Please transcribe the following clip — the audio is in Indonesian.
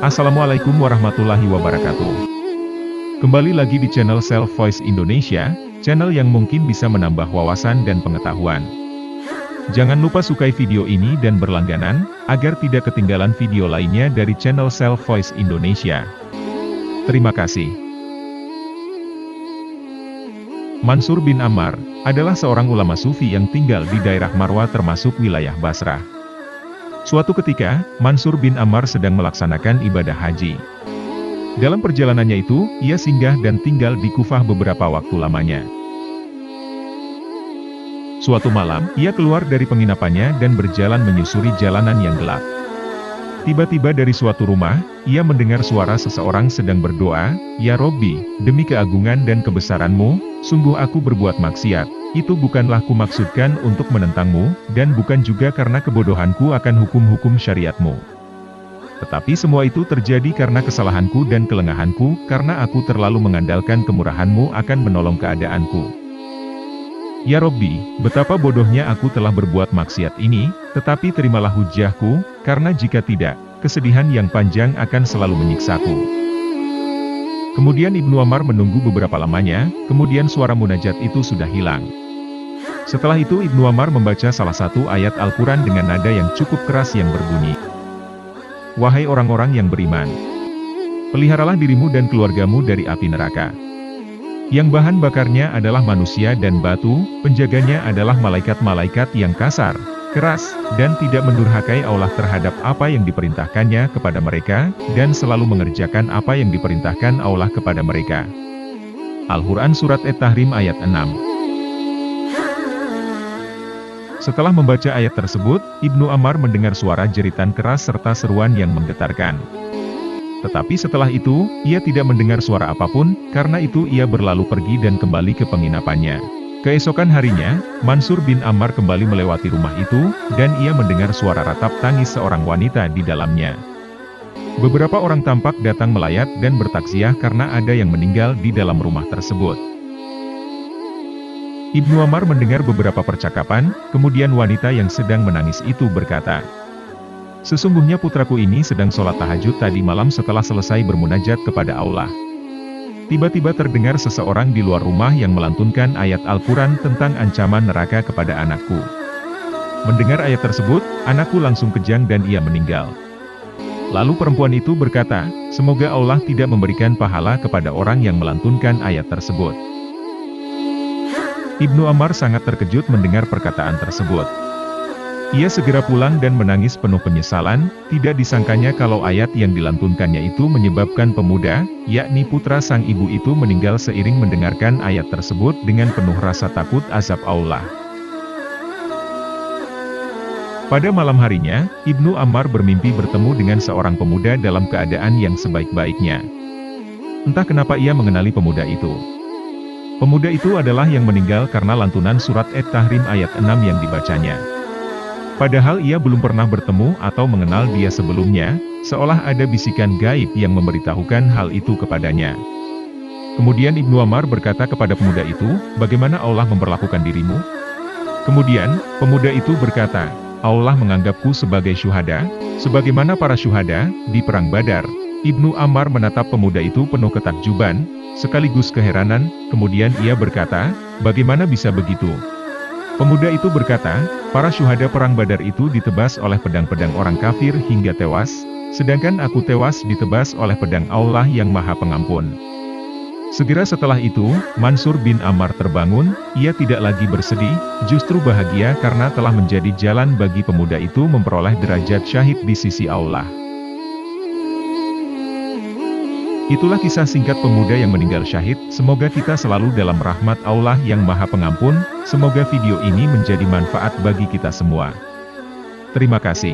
Assalamualaikum warahmatullahi wabarakatuh. Kembali lagi di channel Self Voice Indonesia, channel yang mungkin bisa menambah wawasan dan pengetahuan. Jangan lupa sukai video ini dan berlangganan, agar tidak ketinggalan video lainnya dari channel Self Voice Indonesia. Terima kasih. Mansur bin Ammar adalah seorang ulama sufi yang tinggal di daerah Marwa termasuk wilayah Basrah. Suatu ketika, Mansur bin Ammar sedang melaksanakan ibadah haji. Dalam perjalanannya itu, ia singgah dan tinggal di Kufah beberapa waktu lamanya. Suatu malam, ia keluar dari penginapannya dan berjalan menyusuri jalanan yang gelap. Tiba-tiba dari suatu rumah, ia mendengar suara seseorang sedang berdoa, "Ya Robbi, demi keagungan dan kebesaran-Mu, sungguh aku berbuat maksiat. Itu bukanlah kumaksudkan untuk menentang-Mu, dan bukan juga karena kebodohanku akan hukum-hukum syariat-Mu. Tetapi semua itu terjadi karena kesalahanku dan kelengahanku, karena aku terlalu mengandalkan kemurahan-Mu akan menolong keadaanku. Ya Robbi, betapa bodohnya aku telah berbuat maksiat ini, tetapi terimalah hujahku, karena jika tidak, kesedihan yang panjang akan selalu menyiksaku." Kemudian Ibnu Ammar menunggu beberapa lamanya, kemudian suara munajat itu sudah hilang. Setelah itu Ibnu Ammar membaca salah satu ayat Al-Quran dengan nada yang cukup keras yang berbunyi, "Wahai orang-orang yang beriman, peliharalah dirimu dan keluargamu dari api neraka. Yang bahan bakarnya adalah manusia dan batu, penjaganya adalah malaikat-malaikat yang kasar, keras, dan tidak mendurhakai Allah terhadap apa yang diperintahkannya kepada mereka, dan selalu mengerjakan apa yang diperintahkan Allah kepada mereka." Al-Quran Surat At-Tahrim ayat 6. Setelah membaca ayat tersebut, Ibnu Ammar mendengar suara jeritan keras serta seruan yang menggetarkan. Tetapi setelah itu, ia tidak mendengar suara apapun, karena itu ia berlalu pergi dan kembali ke penginapannya. Keesokan harinya, Mansur bin Ammar kembali melewati rumah itu, dan ia mendengar suara ratap tangis seorang wanita di dalamnya. Beberapa orang tampak datang melayat dan bertaksiah karena ada yang meninggal di dalam rumah tersebut. Ibnu Ammar mendengar beberapa percakapan, kemudian wanita yang sedang menangis itu berkata, "Sesungguhnya putraku ini sedang sholat tahajud tadi malam setelah selesai bermunajat kepada Allah. Tiba-tiba terdengar seseorang di luar rumah yang melantunkan ayat Al-Quran tentang ancaman neraka kepada anakku. Mendengar ayat tersebut, anakku langsung kejang dan ia meninggal." Lalu perempuan itu berkata, "Semoga Allah tidak memberikan pahala kepada orang yang melantunkan ayat tersebut." Ibnu Ammar sangat terkejut mendengar perkataan tersebut. Ia segera pulang dan menangis penuh penyesalan, tidak disangkanya kalau ayat yang dilantunkannya itu menyebabkan pemuda, yakni putra sang ibu itu meninggal seiring mendengarkan ayat tersebut dengan penuh rasa takut azab Allah. Pada malam harinya, Ibnu Ammar bermimpi bertemu dengan seorang pemuda dalam keadaan yang sebaik-baiknya. Entah kenapa ia mengenali pemuda itu. Pemuda itu adalah yang meninggal karena lantunan surat At-Tahrim ayat 6 yang dibacanya. Padahal ia belum pernah bertemu atau mengenal dia sebelumnya, seolah ada bisikan gaib yang memberitahukan hal itu kepadanya. Kemudian Ibnu Ammar berkata kepada pemuda itu, "Bagaimana Allah memperlakukan dirimu?" Kemudian, pemuda itu berkata, "Allah menganggapku sebagai syuhada, sebagaimana para syuhada, di Perang Badar." Ibnu Ammar menatap pemuda itu penuh ketakjuban, sekaligus keheranan, kemudian ia berkata, "Bagaimana bisa begitu?" Pemuda itu berkata, "Para syuhada Perang Badar itu ditebas oleh pedang-pedang orang kafir hingga tewas, sedangkan aku tewas ditebas oleh pedang Allah yang Maha Pengampun." Segera setelah itu, Mansur bin Ammar terbangun, ia tidak lagi bersedih, justru bahagia karena telah menjadi jalan bagi pemuda itu memperoleh derajat syahid di sisi Allah. Itulah kisah singkat pemuda yang meninggal syahid, semoga kita selalu dalam rahmat Allah yang Maha Pengampun, semoga video ini menjadi manfaat bagi kita semua. Terima kasih.